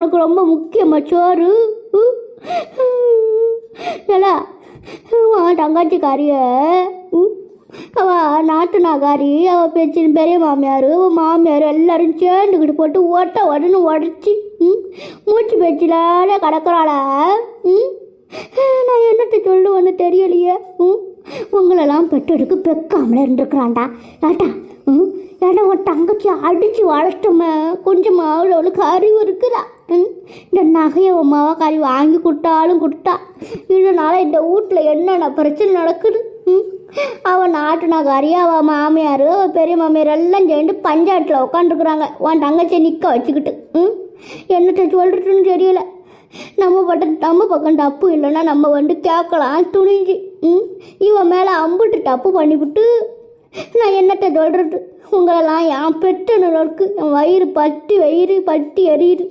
உனக்கு ரொம்ப முக்கியமா சோறு? ஏலா அவன் தங்கச்சிக்காரிய அவள் நாட்டுனாகாரி, அவள் பேச்சு பெரிய மாமியார், அவள் மாமியார் எல்லாரும் சேர்ந்துக்கிட்டு போட்டு உடனே உடச்சி மூச்சு பேச்சிலால கிடக்குறாள. நான் என்னத்தை சொல்லுவேன்னு தெரியலையே. உங்களெல்லாம் பெற்றெடுக்கு பெக்காமல இருந்துருக்குறான்டா. ஏட்டா ஏன்னா உன் தங்கச்சி அடித்து வளர்த்தோமே கொஞ்சமாக அவளுக்கு அறிவு இருக்குதா? இந்த நகையை உமாவா கறி வாங்கி கொடுத்தாலும் கொடுத்தா. இதனால் இந்த வீட்டில் என்னென்ன பிரச்சனை நடக்குது. அவள் நாட்டுனாக்காரி, அவள் மாமியார், அவள் பெரிய மாமியார் எல்லாம் சேர்ந்து பஞ்சாயத்தில் உட்காந்துருக்குறாங்க உன் தங்கச்சியை நிற்க வச்சுக்கிட்டு. என்னத்தை சொல்கிறதுன்னு தெரியல. நம்ம பக்கம் தப்பு இல்லைன்னா நம்ம வந்து கேட்கலாம் துணிஞ்சு. இவன் மேலே அம்புட்டு தப்பு பண்ணிவிட்டு நான் என்னத்தை சொல்கிறது. உங்களெல்லாம் என் பெற்ற நிலவுக்கு என் வயிறு பட்டி எரியுது.